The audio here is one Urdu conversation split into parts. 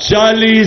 40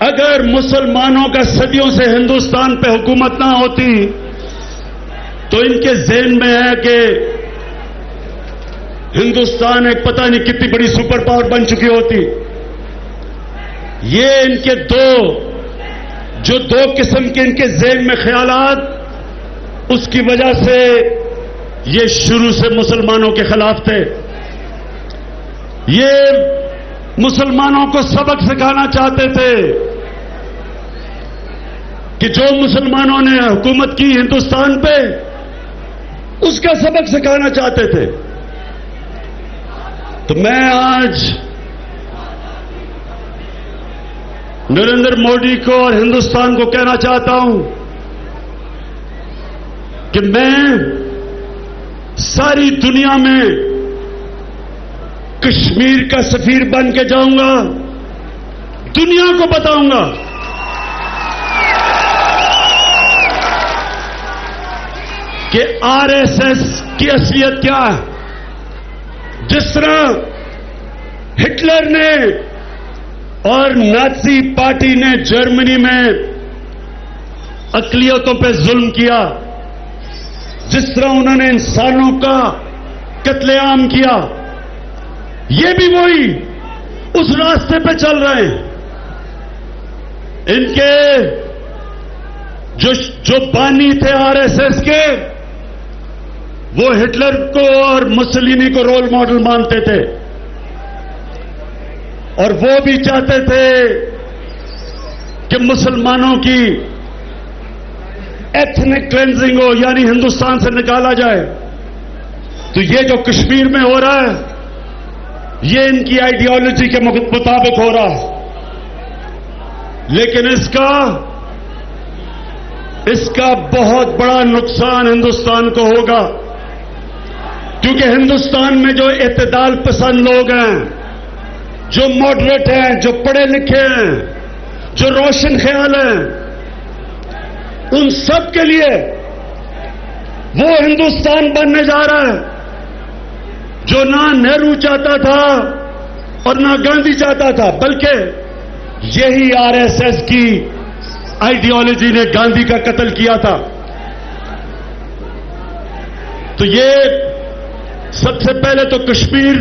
اگر مسلمانوں کا صدیوں سے ہندوستان پہ حکومت نہ ہوتی تو ان کے ذہن میں ہے کہ ہندوستان ایک پتہ نہیں کتنی بڑی سپر پاور بن چکی ہوتی. یہ ان کے دو قسم کے ان کے ذہن میں خیالات، اس کی وجہ سے یہ شروع سے مسلمانوں کے خلاف تھے. یہ مسلمانوں کو سبق سکھانا چاہتے تھے کہ جو مسلمانوں نے حکومت کی ہندوستان پہ اس کا سبق سکھانا چاہتے تھے. تو میں آج نریندر مودی کو اور ہندوستان کو کہنا چاہتا ہوں کہ میں ساری دنیا میں کشمیر کا سفیر بن کے جاؤں گا، دنیا کو بتاؤں گا کہ RSS کی اصلیت کیا ہے. جس طرح ہٹلر نے اور نازی پارٹی نے جرمنی میں اقلیتوں پہ ظلم کیا، جس طرح انہوں نے انسانوں کا قتل عام کیا، یہ بھی وہی اس راستے پہ چل رہے ہیں. ان کے جو بانی تھے RSS کے، وہ ہٹلر کو اور مسولینی کو رول ماڈل مانتے تھے، اور وہ بھی چاہتے تھے کہ مسلمانوں کی ایتھنک کلینزنگ ہو، یعنی ہندوستان سے نکالا جائے. تو یہ جو کشمیر میں ہو رہا ہے یہ ان کی آئیڈیالوجی کے مطابق ہو رہا ہے، لیکن اس کا بہت بڑا نقصان ہندوستان کو ہوگا، کیونکہ ہندوستان میں جو اعتدال پسند لوگ ہیں، جو ماڈریٹ ہیں، جو پڑھے لکھے ہیں، جو روشن خیال ہیں، ان سب کے لیے وہ ہندوستان بننے جا رہا ہے جو نہ نہرو چاہتا تھا اور نہ گاندھی چاہتا تھا، بلکہ یہی RSS کی آئیڈیالوجی نے گاندھی کا قتل کیا تھا. تو یہ سب سے پہلے تو کشمیر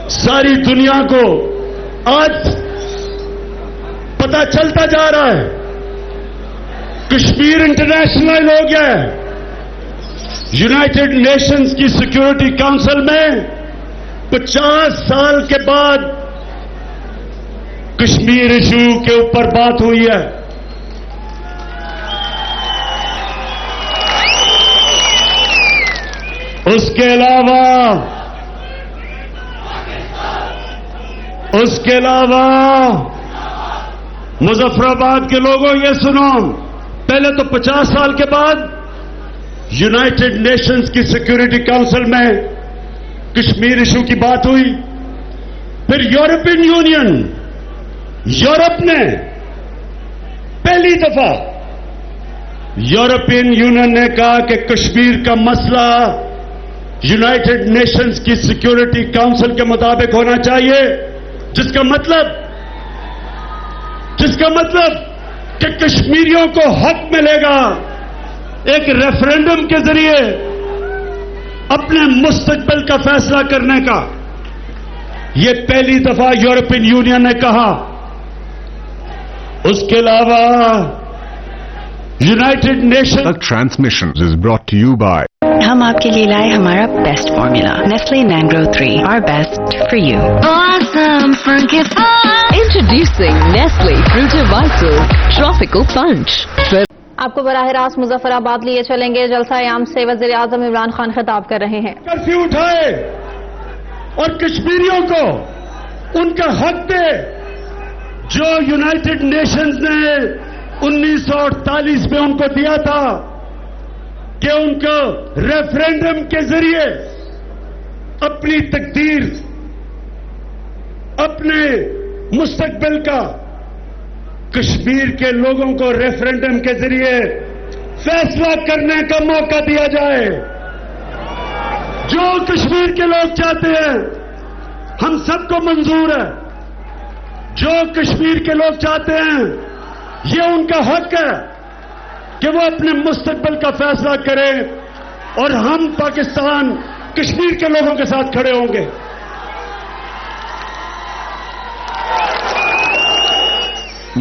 ساری دنیا کو آج پتہ چلتا جا رہا ہے. کشمیر انٹرنیشنل ہو گیا ہے. یونائٹڈ نیشنز کی سیکورٹی کونسل میں 50 سال کے بعد کشمیر ایشو کے اوپر بات ہوئی ہے. اس کے علاوہ مظفر آباد کے لوگوں یہ سنو، پہلے تو 50 سال کے بعد یونائٹڈ نیشنز کی سیکورٹی کونسل میں کشمیر ایشو کی بات ہوئی. پھر یورپین یونین، یورپ نے پہلی دفعہ یورپین یونین نے کہا کہ کشمیر کا مسئلہ یونائٹڈ نیشنز کی سیکورٹی کونسل کے مطابق ہونا چاہیے، جس کا مطلب کہ کشمیریوں کو حق ملے گا ایک ریفرینڈم کے ذریعے اپنے مستقبل کا فیصلہ کرنے کا. یہ پہلی دفعہ یورپین یونین نے کہا. اس کے علاوہ United nation Transmission is brought to you by ہم آپ کے لیے لائے ہمارا best formula Nestle Nangrow 3 our best for you. Awesome forgiveness. Introducing Nestle Frutivital Tropical Punch. آپ کو براہ راست مظفر آباد لیے چلیں گے. جلسہ عام سے وزیر اعظم عمران خان خطاب کر رہے ہیں. کرفیو اٹھائے اور کشمیریوں کو ان کا حق دے جو یونائٹڈ نیشنز نے 1948 میں ان کو دیا تھا کہ ان کو ریفرینڈم کے ذریعے اپنی تقدیر، اپنے مستقبل کا کشمیر کے لوگوں کو ریفرینڈم کے ذریعے فیصلہ کرنے کا موقع دیا جائے. جو کشمیر کے لوگ چاہتے ہیں ہم سب کو منظور ہے، جو کشمیر کے لوگ چاہتے ہیں یہ ان کا حق ہے کہ وہ اپنے مستقبل کا فیصلہ کریں اور ہم پاکستان کشمیر کے لوگوں کے ساتھ کھڑے ہوں گے.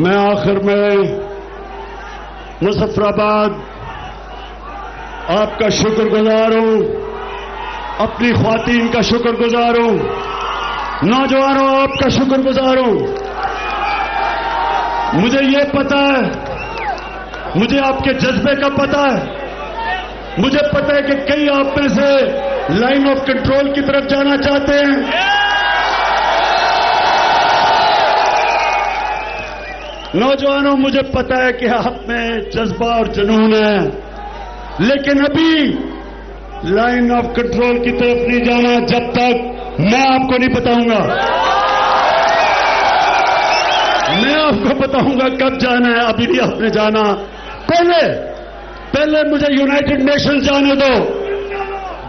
میں آخر میں مظفر آباد آپ کا شکر گزار ہوں, اپنی خواتین کا شکر گزار ہوں, نوجوانوں آپ کا شکر گزار ہوں. مجھے یہ پتا ہے, مجھے آپ کے جذبے کا پتا ہے, مجھے پتا ہے کہ کئی آپ میں سے لائن آف کنٹرول کی طرف جانا چاہتے ہیں. نوجوانوں مجھے پتا ہے کہ آپ میں جذبہ اور جنون ہے, لیکن ابھی لائن آف کنٹرول کی طرف نہیں جانا جب تک میں آپ کو نہیں بتاؤں گا. میں آپ کو بتاؤں گا کب جانا ہے, ابھی نہیں آپ نے جانا. پہلے مجھے یونائٹڈ نیشن جانے دو,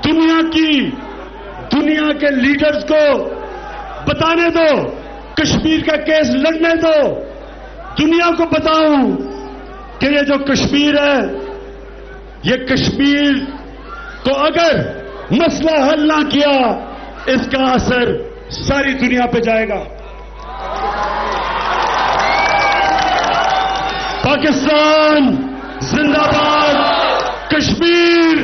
دنیا کے لیڈرز کو بتانے دو, کشمیر کا کیس لڑنے دو, دنیا کو بتاؤں کہ یہ جو کشمیر ہے, یہ کشمیر کو اگر مسئلہ حل نہ کیا اس کا اثر ساری دنیا پہ جائے گا. پاکستان زندہ باد, کشمیر